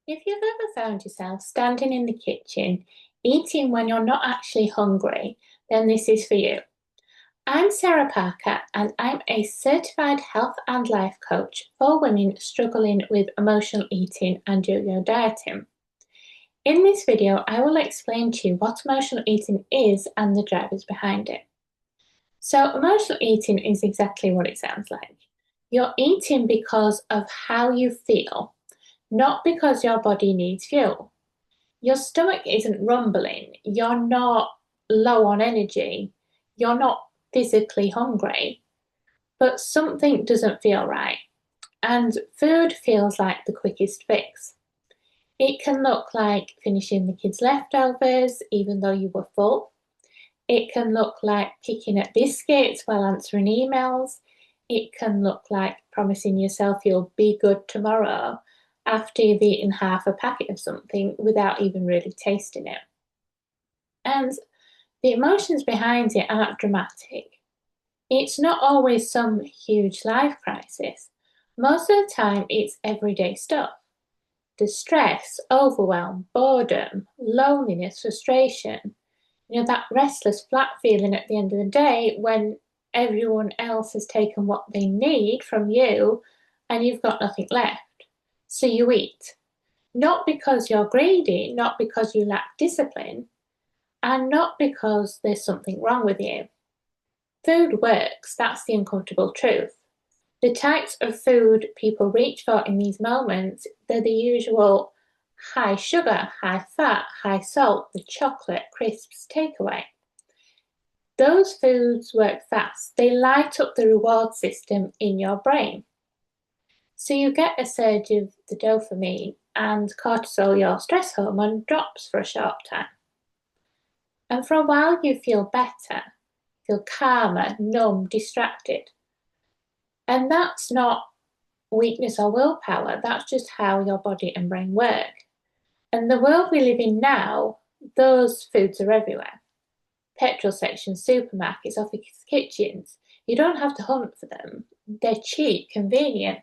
If you've ever found yourself standing in the kitchen, eating when you're not actually hungry, then this is for you. I'm Sarah Parker, and I'm a certified health and life coach for women struggling with emotional eating and yo-yo dieting. In this video, I will explain to you what emotional eating is and the drivers behind it. So, emotional eating is exactly what it sounds like. You're eating because of how you feel, not because your body needs fuel. Your stomach isn't rumbling, you're not low on energy, you're not physically hungry, but something doesn't feel right. And food feels like the quickest fix. It can look like finishing the kids' leftovers even though you were full. It can look like picking at biscuits while answering emails. It can look like promising yourself you'll be good tomorrow after you've eaten half a packet of something without even really tasting it. And the emotions behind it aren't dramatic. It's not always some huge life crisis. Most of the time, it's everyday stuff. Distress, overwhelm, boredom, loneliness, frustration. That restless, flat feeling at the end of the day when everyone else has taken what they need from you and you've got nothing left. So you eat. Not because you're greedy, not because you lack discipline, and not because there's something wrong with you. Food works, that's the uncomfortable truth. The types of food people reach for in these moments, they're the usual high sugar, high fat, high salt, the chocolate, crisps, takeaway. Those foods work fast. They light up the reward system in your brain. So you get a surge of the dopamine and cortisol, your stress hormone, drops for a short time. And for a while you feel better, feel calmer, numb, distracted. And that's not weakness or willpower, that's just how your body and brain work. And the world we live in now, those foods are everywhere. Petrol sections, supermarkets, office kitchens. You don't have to hunt for them. They're cheap, convenient,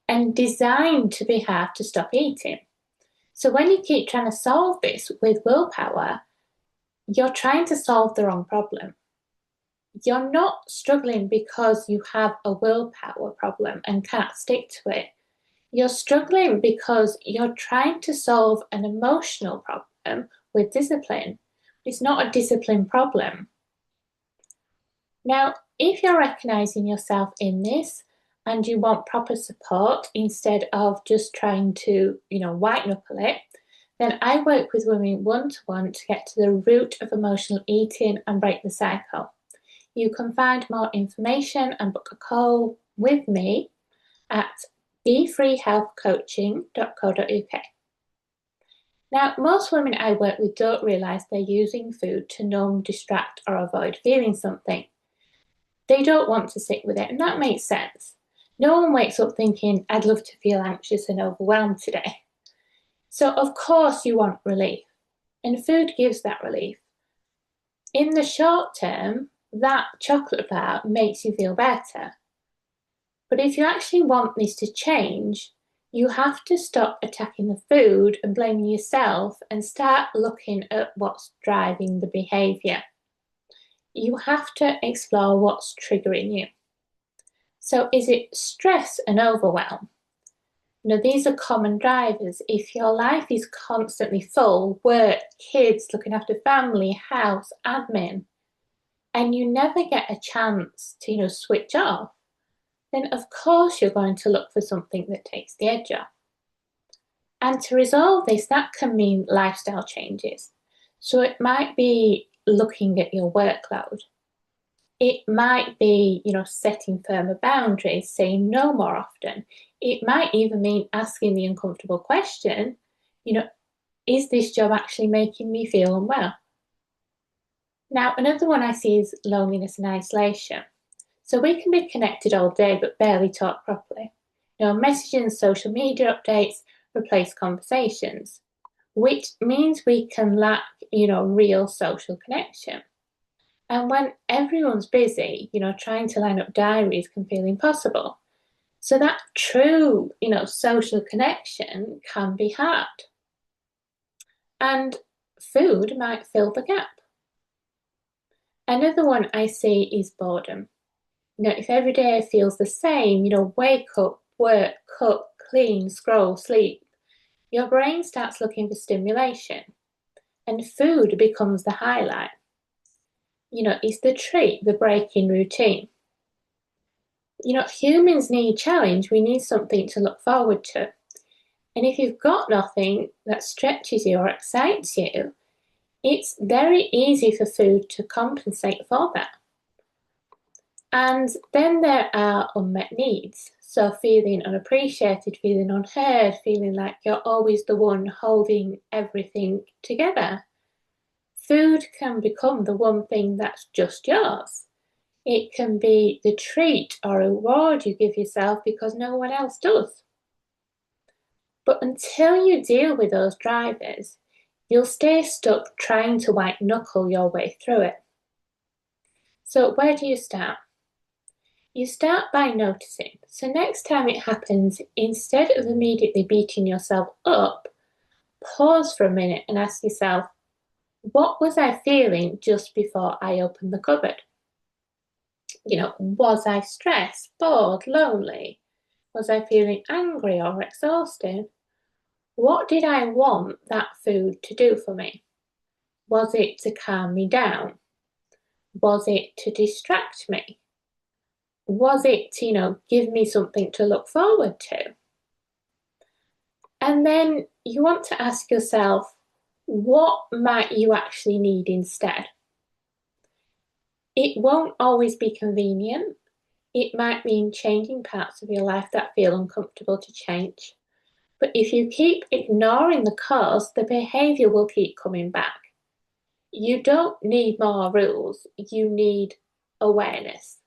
and designed to be hard to stop eating. So when you keep trying to solve this with willpower, you're trying to solve the wrong problem. You're not struggling because you have a willpower problem and can't stick to it. You're struggling because you're trying to solve an emotional problem with discipline. It's not a discipline problem. Now, if you're recognizing yourself in this and you want proper support instead of just trying to, white knuckle it, then I work with women one-to-one to get to the root of emotional eating and break the cycle. You can find more information and book a call with me at befreehealthcoaching.co.uk. Now, most women I work with don't realise they're using food to numb, distract, or avoid feeling something. They don't want to sit with it, and that makes sense. No one wakes up thinking, I'd love to feel anxious and overwhelmed today. So, of course, you want relief, and food gives that relief. In the short term, that chocolate bar makes you feel better. But if you actually want this to change, you have to stop attacking the food and blaming yourself and start looking at what's driving the behaviour. You have to explore what's triggering you. So is it stress and overwhelm? These are common drivers. If your life is constantly full, work, kids, looking after family, house, admin, and you never get a chance to, switch off, then of course you're going to look for something that takes the edge off. And to resolve this, that can mean lifestyle changes. So it might be looking at your workload. It might be, setting firmer boundaries, saying no more often. It might even mean asking the uncomfortable question, is this job actually making me feel unwell? Now, another one I see is loneliness and isolation. So we can be connected all day but barely talk properly. Messaging and social media updates replace conversations, which means we can lack, real social connection. And when everyone's busy, trying to line up diaries can feel impossible. So that true, social connection can be hard. And food might fill the gap. Another one I see is boredom. If every day feels the same, wake up, work, cook, clean, scroll, sleep, your brain starts looking for stimulation and food becomes the highlight. It's the treat, the break in routine. Humans need challenge. We need something to look forward to. And if you've got nothing that stretches you or excites you, it's very easy for food to compensate for that. And then there are unmet needs. So feeling unappreciated, feeling unheard, feeling like you're always the one holding everything together. Food can become the one thing that's just yours. It can be the treat or reward you give yourself because no one else does. But until you deal with those drivers, you'll stay stuck trying to white knuckle your way through it. So where do you start? You start by noticing. So next time it happens, instead of immediately beating yourself up, pause for a minute and ask yourself, what was I feeling just before I opened the cupboard? Was I stressed, bored, lonely? Was I feeling angry or exhausted? What did I want that food to do for me? Was it to calm me down? Was it to distract me? Was it to, give me something to look forward to? And then you want to ask yourself, what might you actually need instead? It won't always be convenient. It might mean changing parts of your life that feel uncomfortable to change. But if you keep ignoring the cause, the behaviour will keep coming back. You don't need more rules, you need awareness.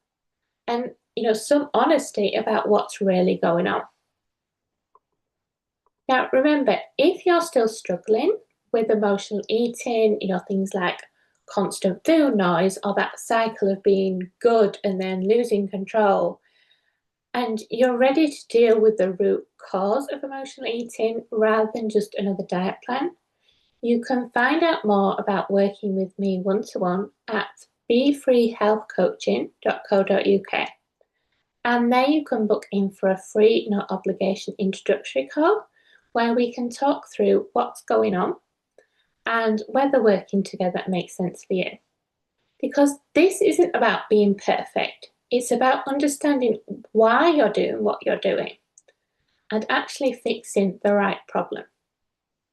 And, some honesty about what's really going on. Now, remember, if you're still struggling with emotional eating, things like constant food noise or that cycle of being good and then losing control, and you're ready to deal with the root cause of emotional eating rather than just another diet plan, you can find out more about working with me one-to-one at befreehealthcoaching.co.uk. And there you can book in for a free, no obligation introductory call where we can talk through what's going on and whether working together makes sense for you. Because this isn't about being perfect. It's about understanding why you're doing what you're doing and actually fixing the right problem.